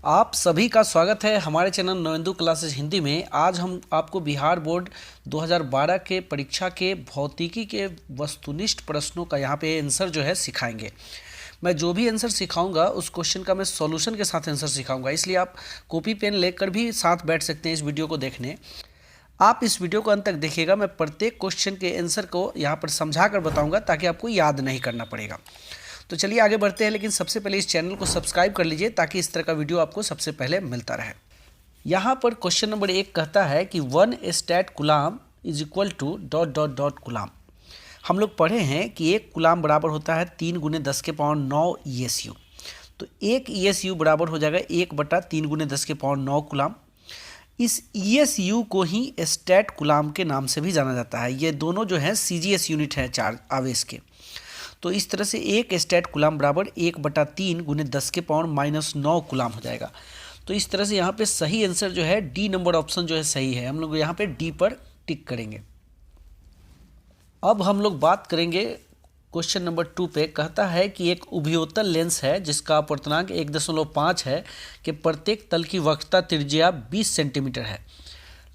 आप सभी का स्वागत है हमारे चैनल नवेंदु क्लासेस हिंदी में। आज हम आपको बिहार बोर्ड 2012 के परीक्षा के भौतिकी के वस्तुनिष्ठ प्रश्नों का यहाँ पे आंसर जो है सिखाएंगे। मैं जो भी आंसर सिखाऊंगा उस क्वेश्चन का मैं सॉल्यूशन के साथ आंसर सिखाऊंगा, इसलिए आप कॉपी पेन लेकर भी साथ बैठ सकते हैं इस वीडियो को देखने। आप इस वीडियो को अंत तक देखिएगा, मैं प्रत्येक क्वेश्चन के आंसर को यहाँ पर समझा कर बताऊँगा ताकि आपको याद नहीं करना पड़ेगा। तो चलिए आगे बढ़ते हैं, लेकिन सबसे पहले इस चैनल को सब्सक्राइब कर लीजिए ताकि इस तरह का वीडियो आपको सबसे पहले मिलता रहे। यहाँ पर क्वेश्चन नंबर 1 कहता है कि 1 statcoulomb is equal to dot dot dot coulomb. हम लोग पढ़े हैं कि 1 कुलाम बराबर होता है 3 × 10⁻9 ESU। तो 1 ESU बराबर हो जाएगा 1/3 × 10⁻9 कुलाम। इस ESU को ही स्टैट कुलाम के नाम से भी जाना जाता है। ये दोनों जो है CGS यूनिट है चार्ज आवेश के। तो इस तरह से 1 स्टैट कुलाम बराबर 1/3 × 10⁻−9 कुलाम हो जाएगा। तो इस तरह से यहाँ पे सही आंसर जो है डी नंबर ऑप्शन जो है सही है। हम लोग यहाँ पे डी पर टिक करेंगे। अब हम लोग बात करेंगे क्वेश्चन नंबर 2 पे। कहता है कि एक उभयोतल लेंस है जिसका अपवर्तनांक 1.5 है कि प्रत्येक तल की वक्रता त्रिज्या 20 सेंटीमीटर है।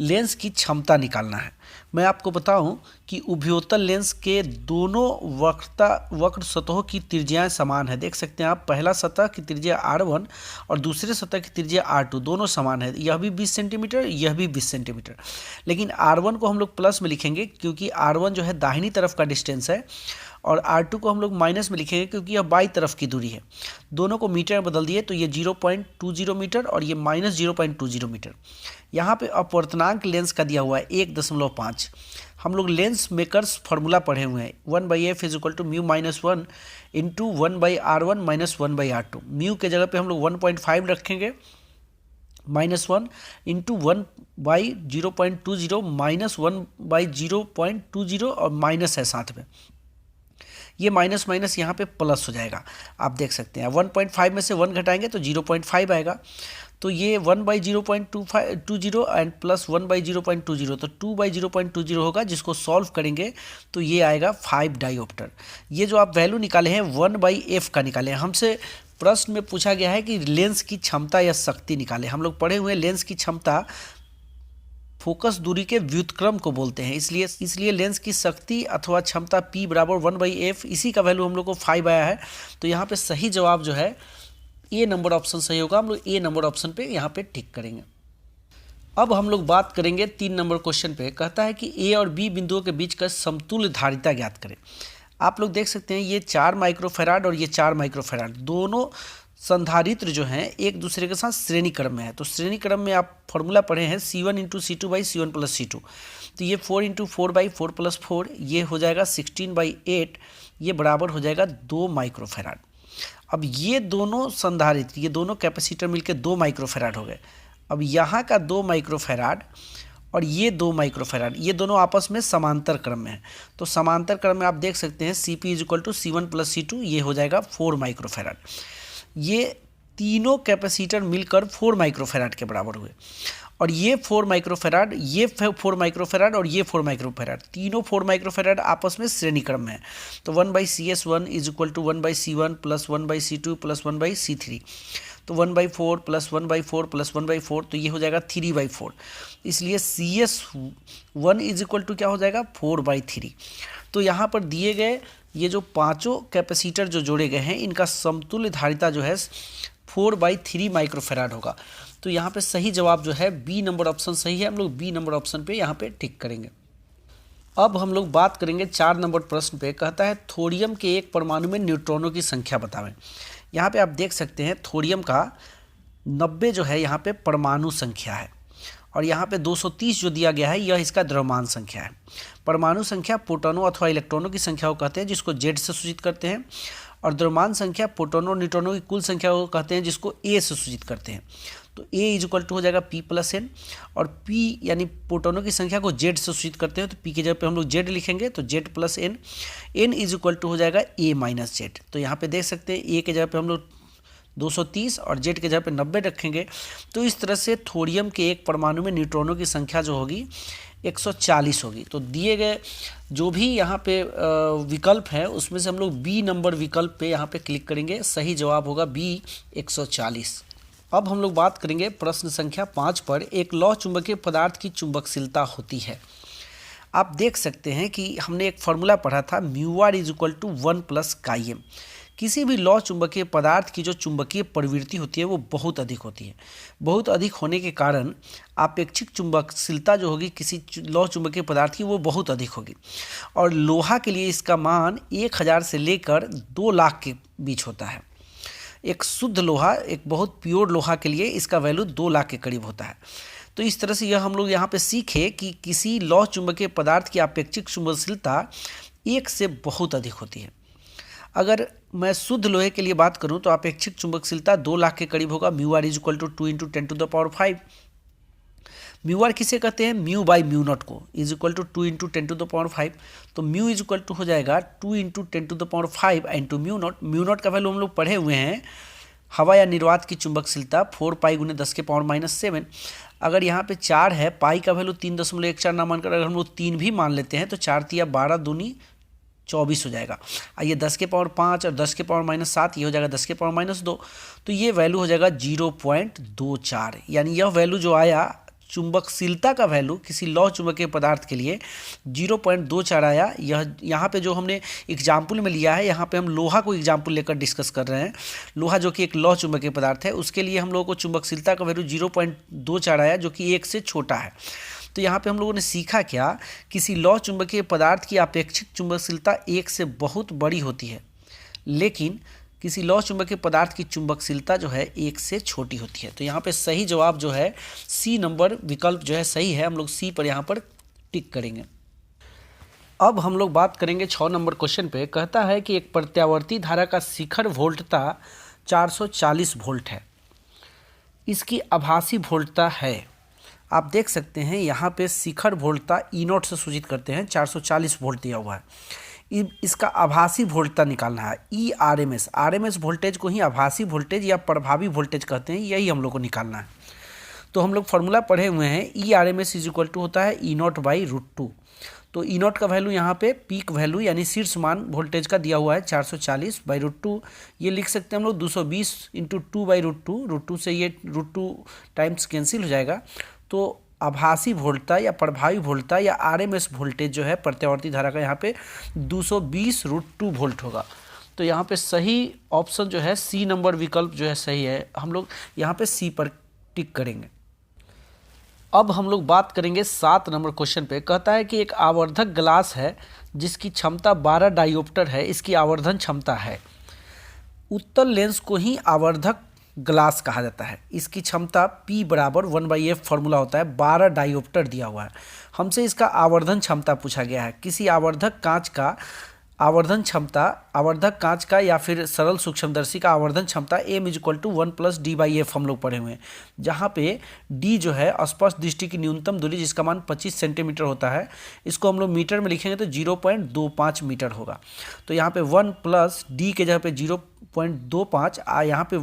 लेंस की क्षमता निकालना है। मैं आपको बताऊं कि उभयोतल लेंस के दोनों वक्र सतहों की त्रिज्याएं समान है। देख सकते हैं आप, पहला सतह की त्रिज्या R1 और दूसरे सतह की त्रिज्या R2 दोनों समान है। यह भी 20 सेंटीमीटर, यह भी 20 सेंटीमीटर। लेकिन R1 को हम लोग प्लस में लिखेंगे क्योंकि R1 जो है दाहिनी तरफ का डिस्टेंस है, और R2 को हम लोग माइनस में लिखेंगे क्योंकि यह बाई तरफ की दूरी है। दोनों को मीटर में बदल दिए तो ये 0.20 मीटर और ये -0.20 मीटर। यहाँ पे अपवर्तनांक लेंस का दिया हुआ है 1.5। हम लोग लेंस मेकर्स फार्मूला पढ़े हुए हैं। 1/f = μ-1 × 1/r1 - 1/r2। म्यू के जगह पे हम लोग 1.5 रखेंगे, -1 × 1/0.20 -1/0.20 और माइनस है साथ में। ये माइनस माइनस यहाँ पे प्लस हो जाएगा। आप देख सकते हैं 1.5 में से 1 घटाएंगे तो 0.5 आएगा। तो ये 1/0.20 एंड प्लस 1/0.20 तो 2/0.20 होगा, जिसको सॉल्व करेंगे तो ये आएगा 5 डायोप्टर। ये जो आप वैल्यू निकाले हैं 1/f का निकाले हैं। हमसे प्रश्न में पूछा गया है कि लेंस की क्षमता या शक्ति निकाले। हम लोग पढ़े हुए लेंस की क्षमता फोकस दूरी के व्युत्क्रम को बोलते हैं, इसलिए लेंस की शक्ति अथवा क्षमता P बराबर 1/f, इसी का वैल्यू हम लोग को 5 आया है। तो यहाँ पे सही जवाब जो है ए नंबर ऑप्शन सही होगा। हम लोग ए नंबर ऑप्शन पे यहाँ पे टिक करेंगे। अब हम लोग बात करेंगे 3 नंबर क्वेश्चन पे। कहता है कि ए और बी बिंदुओं के बीच का समतुल्य धारिता ज्ञात करें। आप लोग देख सकते हैं ये 4 माइक्रोफेराड और ये 4 माइक्रोफेराड दोनों संधारित्र जो हैं एक दूसरे के साथ श्रेणी क्रम में है। तो श्रेणी क्रम में आप फॉर्मूला पढ़े हैं C1 × C2/C1 + C2। तो ये 4 × 4/4 + 4 ये हो जाएगा 16/8, ये बराबर हो जाएगा 2 माइक्रोफेराड। अब ये दोनों संधारित्र, ये दोनों कैपेसिटर मिलकर 2 माइक्रोफेराड हो गए। अब यहाँ का 2 माइक्रोफेराड और ये 2 माइक्रोफेराड, ये दोनों आपस में समांतर क्रम में है। तो समांतर क्रम में आप देख सकते हैं CP = C1 + C2, ये हो जाएगा 4 माइक्रोफेराड। ये तीनों कैपेसिटर मिलकर 4 माइक्रोफेराड के बराबर हुए। और ये 4 माइक्रोफेराड, ये 4 माइक्रोफेराड और ये 4 माइक्रोफेराड, तीनों 4 माइक्रोफेराड आपस में श्रेणी क्रम में है। तो 1/CS1 = 1/C1 + 1/C2 + 1/C3। तो 1/4 + 1/4 + 1/4, तो ये हो जाएगा 3/4। इसलिए CS1 = क्या हो जाएगा 4/3। तो यहाँ पर दिए गए ये जो पांचों कैपेसिटर जो जोड़े गए हैं इनका समतुल्य धारिता जो है 4/3 माइक्रोफेराड होगा। तो यहाँ पे सही जवाब जो है बी नंबर ऑप्शन सही है। हम लोग बी नंबर ऑप्शन पे यहाँ पे टिक करेंगे। अब हम लोग बात करेंगे 4 नंबर प्रश्न पे। कहता है थोरियम के एक परमाणु में न्यूट्रॉनों की संख्या बतावें। यहाँ पे आप देख सकते हैं थोरियम का 90 जो है यहाँ पे परमाणु संख्या है, और यहाँ पे 230 जो दिया गया है यह इसका द्रव्यमान संख्या है। परमाणु संख्या प्रोटॉनों अथवा इलेक्ट्रॉनों की संख्या को कहते हैं, जिसको Z से सूचित करते हैं, और द्रव्यमान संख्या प्रोटॉनों और न्यूट्रॉनों की कुल संख्या को कहते हैं, जिसको A से सूचित करते हैं। तो A = हो जाएगा P + N, और P यानी प्रोटॉनों की संख्या को Z से सूचित करते हैं, तो P की जगह पे हम लोग Z लिखेंगे, तो Z + N। N = हो जाएगा A - Z। तो यहाँ पे देख सकते हैं A की जगह पे हम लोग 230 और Z के जगह पे 90 रखेंगे। तो इस तरह से थोरियम के एक परमाणु में न्यूट्रॉनों की संख्या जो होगी 140 होगी। तो दिए गए जो भी यहाँ पे विकल्प है उसमें से हम लोग बी नंबर विकल्प पे यहाँ पे क्लिक करेंगे। सही जवाब होगा बी 140। अब हम लोग बात करेंगे प्रश्न संख्या 5 पर। एक लौह चुंबकीय पदार्थ की चुंबकशीलता होती है। आप देख सकते हैं कि हमने एक फॉर्मूला पढ़ा था μr is equal to 1 plus chi M. किसी भी लौह चुंबकीय पदार्थ की जो चुंबकीय प्रवृत्ति होती है वो बहुत अधिक होती है। बहुत अधिक होने के कारण आपेक्षिक चुंबकशीलता जो होगी किसी लौह चुंबकीय पदार्थ की वो बहुत अधिक होगी। और लोहा के लिए इसका मान 1000 से लेकर 2 लाख के बीच होता है। एक शुद्ध लोहा, एक बहुत प्योर लोहा के लिए इसका वैल्यू 2 लाख के करीब होता है। तो इस तरह से यह हम लोग यहाँ पे सीखे कि किसी लौह चुंबकीय पदार्थ की आपेक्षिक चुंबकशीलता 1 से बहुत अधिक होती है। अगर मैं शुद्ध लोहे के लिए बात करूं तो आपेक्षिक चुंबकशीलता 2 लाख के करीब होगा। μr is equal to 2 into 10⁵। μr किसे कहते हैं? म्यू बाई म्यू नॉट को, इज इक्वल टू 2 इंटू 10⁵। तो म्यू इज इक्वल टू हो जाएगा 2 into 10⁵ into mu naught. Mu naught का वैल्यू हम लोग पढ़े हुए हैं, हवा या निर्वात की चुंबकशीलता 4 पाई गुने 10⁻⁻⁷। अगर यहाँ पे 4 है, पाई का वैल्यू 3.14 ना मानकर अगर हम लोग 3 भी मान लेते हैं तो 4 तिया 12 दूनी 24 हो जाएगा। ये 10⁻5 और 10⁻⁻7 ये हो जाएगा 10⁻⁻2। तो ये वैल्यू हो जाएगा 0.24। यानी यह वैल्यू जो आया, चुंबकशीलता का वैल्यू किसी लौह चुंबकीय पदार्थ के लिए 0.24 आया। यह यहाँ पे जो हमने एग्जाम्पल में लिया है, यहाँ पे हम लोहा को एग्जाम्पल लेकर डिस्कस कर रहे हैं। लोहा जो कि एक लौह चुंबकीय पदार्थ है, उसके लिए हम लोगों को चुंबकशीलता का वैल्यू 0.24 आया, जो कि 1 से छोटा है। तो यहाँ पे हम लोगों ने सीखा क्या? किसी लौह चुंबकीय पदार्थ की आपेक्षिक चुंबकशीलता 1 से बहुत बड़ी होती है, लेकिन किसी लौह चुंबकीय पदार्थ की चुंबकशीलता जो है 1 से छोटी होती है। तो यहाँ पे सही जवाब जो है सी नंबर विकल्प जो है सही है। हम लोग सी पर यहाँ पर टिक करेंगे। अब हम लोग बात करेंगे 6 नंबर क्वेश्चन पे। कहता है कि एक प्रत्यावर्ती धारा का शिखर वोल्टता 440 वोल्ट है, इसकी आभासी वोल्टता है। आप देख सकते हैं यहाँ पे शिखर वोल्टता E0 से सूचित करते हैं, 440 वोल्ट दिया हुआ है। इसका आभासी वोल्टता निकालना है। आरएमएस वोल्टेज को ही आभासी वोल्टेज या प्रभावी वोल्टेज कहते हैं, यही हम लोग को निकालना है। तो हम लोग फॉर्मूला पढ़े हुए हैं, ERMS इज इक्वल टू होता है E0/√2। तो E0 का वैल्यू यहाँ पे पीक वैल्यू यानी शीर्ष मान वोल्टेज का दिया हुआ है 440/√2। ये लिख सकते हैं हम लोग 220 इंटू 2/√2। √2 से ये √2 टाइम्स कैंसिल हो जाएगा। तो आभासी वोल्टता या प्रभावी वोल्टता या आरएमएस वोल्टेज जो है प्रत्यावर्ती धारा का यहाँ पे 220√2 वोल्ट होगा। तो यहाँ पे सही ऑप्शन जो है सी नंबर विकल्प जो है सही है। हम लोग यहाँ पे सी पर टिक करेंगे। अब हम लोग बात करेंगे 7 नंबर क्वेश्चन पे। कहता है कि एक आवर्धक ग्लास है जिसकी क्षमता 12 डायोप्टर है, इसकी आवर्धन क्षमता है। उत्तल लेंस को ही आवर्धक ग्लास कहा जाता है। इसकी क्षमता P बराबर 1/f फॉर्मूला होता है। 12 डायोप्टर दिया हुआ है। हमसे इसका आवर्धन क्षमता पूछा गया है। किसी आवर्धक कांच का आवर्धन क्षमता, आवर्धक कांच का या फिर सरल सूक्ष्मदर्शी का आवर्धन क्षमता m is equal to 1 + d/f हम लोग पढ़े हुए हैं, जहाँ पे d जो है स्पष्ट दृष्टि की न्यूनतम दूरी जिसका मान 25 सेंटीमीटर होता है, इसको हम लोग मीटर में लिखेंगे तो 0.25 मीटर होगा। तो यहाँ पे 1 + d के जगह पे 0.25 यहाँ पे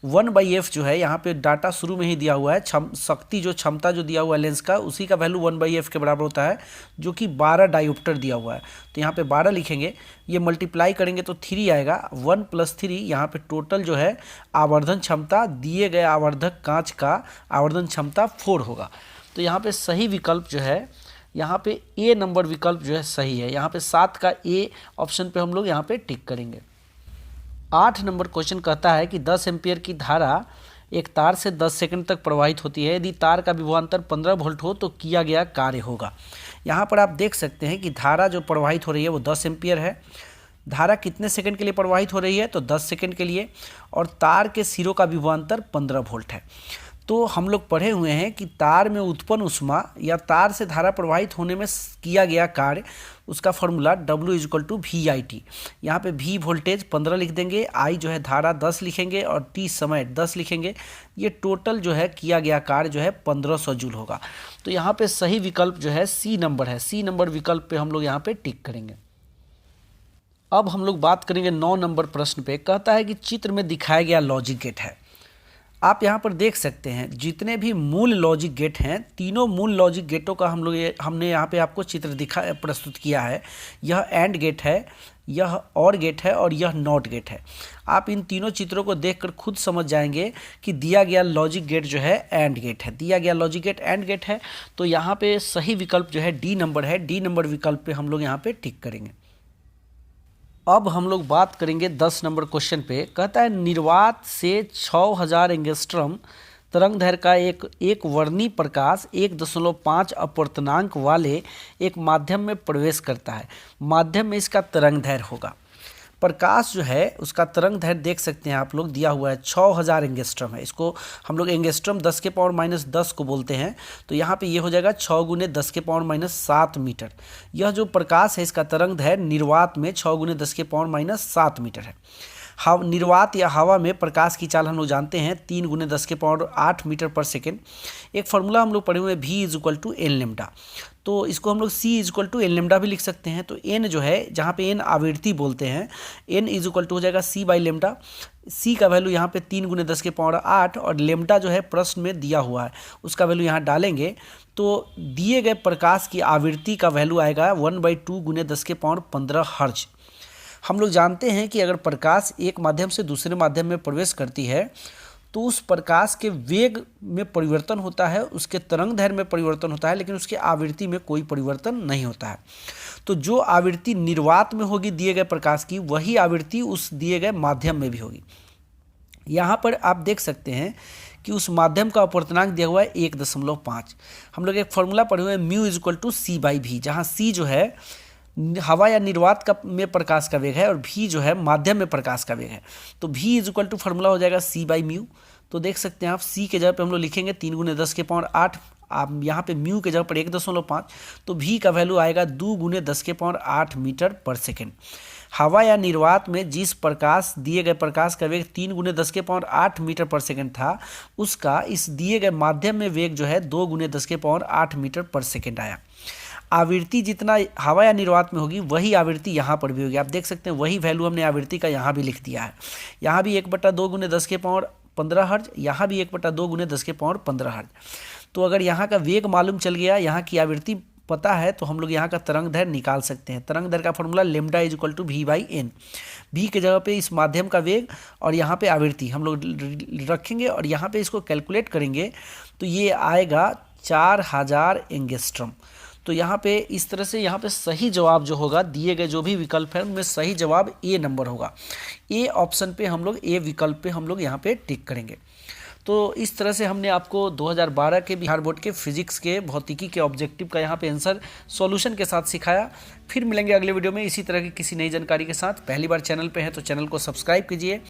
1/f जो है, यहाँ पे डाटा शुरू में ही दिया हुआ है। शक्ति जो क्षमता जो दिया हुआ है लेंस का, उसी का वैल्यू 1/f के बराबर होता है, जो कि 12 डायोप्टर दिया हुआ है। तो यहाँ पे 12 लिखेंगे, ये मल्टीप्लाई करेंगे तो 3 आएगा। 1 + 3 यहाँ पे टोटल जो है आवर्धन क्षमता दिए गए आवर्धक कांच का आवर्धन क्षमता 4 होगा। तो यहाँ पे सही विकल्प जो है, यहाँ पे ए नंबर विकल्प जो है सही है। यहाँ पे 7 का ए ऑप्शन पे हम लोग यहाँ पे टिक करेंगे। 8 नंबर क्वेश्चन कहता है कि 10 एम्पियर की धारा एक तार से 10 सेकंड तक प्रवाहित होती है। यदि तार का विभवांतर 15 वोल्ट हो तो किया गया कार्य होगा। यहाँ पर आप देख सकते हैं कि धारा जो प्रवाहित हो रही है वो 10 एम्पियर है। धारा कितने सेकंड के लिए प्रवाहित हो रही है? तो 10 सेकंड के लिए। और तार के सिरों का विभवांतर 15 वोल्ट है। तो हम लोग पढ़े हुए हैं कि तार में उत्पन्न ऊष्मा या तार से धारा प्रवाहित होने में किया गया कार्य, उसका फॉर्मूला W = VIT। यहाँ पे V वोल्टेज 15 लिख देंगे, I जो है धारा 10 लिखेंगे और T समय 10 लिखेंगे। ये टोटल जो है किया गया कार्य जो है 1500 जूल होगा। तो यहाँ पे सही विकल्प जो है C नंबर है। C नंबर विकल्प पे हम लोग यहाँ पे टिक करेंगे। अब हम लोग बात करेंगे 9 नंबर प्रश्न पे। कहता है कि चित्र में दिखाया गया लॉजिक गेट है। आप यहाँ पर देख सकते हैं जितने भी मूल लॉजिक गेट हैं, तीनों मूल लॉजिक गेटों का हमने यहाँ पे आपको चित्र प्रस्तुत किया है। यह एंड गेट है, यह और गेट है और यह नॉट गेट है। आप इन तीनों चित्रों को देखकर खुद समझ जाएंगे कि दिया गया लॉजिक गेट जो है एंड गेट है, दिया गया लॉजिक गेट एंड गेट है। तो यहाँ पे सही विकल्प जो है डी नंबर है, डी नंबर विकल्प पे हम लोग यहाँ पे टिक करेंगे। अब हम लोग बात करेंगे 10 नंबर क्वेश्चन पे। कहता है निर्वात से 6000 एंगस्ट्रम तरंगदैर्घ्य का एक वर्णी प्रकाश 1.5 अपवर्तनांक वाले एक माध्यम में प्रवेश करता है। माध्यम में इसका तरंगदैर्घ्य होगा। प्रकाश जो है उसका तरंगदैर्घ्य देख सकते हैं आप लोग, दिया हुआ है 6000 एंगस्ट्रम है। इसको हम लोग एंगस्ट्रम 10⁻⁻10 को बोलते हैं। तो यहाँ पे ये हो जाएगा 6 × 10⁻7 मीटर। यह जो प्रकाश है इसका तरंगदैर्घ्य निर्वात में 6 × 10⁻7 मीटर है। निर्वात या हवा में प्रकाश की चाल हम लोग जानते हैं 3 × 10⁸ मीटर पर सेकेंड। एक फार्मूला हम लोग पढ़े हुए हैं V = N लैम्डा। तो इसको हम लोग C = N लैम्डा भी लिख सकते हैं। तो N जो है, जहाँ पे N आवृत्ति बोलते हैं, N = हो जाएगा C/λ। C का वैल्यू यहाँ पे 3 × 10⁸ और लेम्डा जो है प्रश्न में दिया हुआ है, उसका वैल्यू यहाँ डालेंगे तो दिए गए प्रकाश की आवृत्ति का वैल्यू आएगा 1/2 × 10⁻15 हर्ट्ज। हम लोग जानते हैं कि अगर प्रकाश एक माध्यम से दूसरे माध्यम में प्रवेश करती है तो उस प्रकाश के वेग में परिवर्तन होता है, उसके तरंगदैर्घ्य में परिवर्तन होता है, लेकिन उसके आवृत्ति में कोई परिवर्तन नहीं होता है। तो जो आवृत्ति निर्वात में होगी दिए गए प्रकाश की, वही आवृत्ति उस दिए गए माध्यम में भी होगी। यहाँ पर आप देख सकते हैं कि उस माध्यम का अपवर्तनांक दिया हुआ है 1.5। हम लोग एक फॉर्मूला पढ़े हुए हैं μ = C/V, जहाँ C जो है हवा या निर्वात का में प्रकाश का वेग है और V जो है माध्यम में प्रकाश का वेग है। तो V = फार्मूला हो जाएगा C/μ। तो देख सकते हैं आप C के जगह पे हम लोग लिखेंगे 3 × 10⁸। आप यहाँ पे μ के जगह पर 1.5, तो V का वैल्यू आएगा 2 × 10⁸ मीटर पर सेकेंड। हवा या निर्वात में जिस प्रकाश दिए गए प्रकाश का वेग 3 × 10⁸ मीटर पर सेकेंड था, उसका इस दिए गए माध्यम में वेग जो है 2 × 10⁸ मीटर पर सेकेंड आया। आवृत्ति जितना हवा या निर्वात में होगी वही आवृत्ति यहाँ पर भी होगी। आप देख सकते हैं वही वैल्यू हमने आवृत्ति का यहाँ भी लिख दिया है। यहाँ भी 1/2 × 10⁻15 हर्ट्ज, यहाँ भी 1/2 × 10⁻15 हर्ट्ज। तो अगर यहाँ का वेग मालूम चल गया, यहाँ की आवृत्ति पता है, तो हम लोग यहाँ का तरंगदैर्घ्य निकाल सकते हैं। तरंगदैर्घ्य का फॉर्मूला λ = V/N। V के जगह पे इस माध्यम का वेग और यहाँ पे आवृत्ति हम लोग रखेंगे और यहाँ पे इसको कैलकुलेट करेंगे तो ये आएगा 4000 एंगस्ट्रम। तो यहाँ पे इस तरह से यहाँ पे सही जवाब जो होगा, दिए गए जो भी विकल्प है उनमें सही जवाब ए नंबर होगा। ए ऑप्शन पे हम लोग, ए विकल्प पे हम लोग यहाँ पे टिक करेंगे। तो इस तरह से हमने आपको 2012 के बिहार बोर्ड के फिजिक्स के भौतिकी के ऑब्जेक्टिव का यहाँ पे आंसर सॉल्यूशन के साथ सिखाया। फिर मिलेंगे अगले वीडियो में इसी तरह की किसी नई जानकारी के साथ। पहली बार चैनल पे है तो चैनल को सब्सक्राइब कीजिए।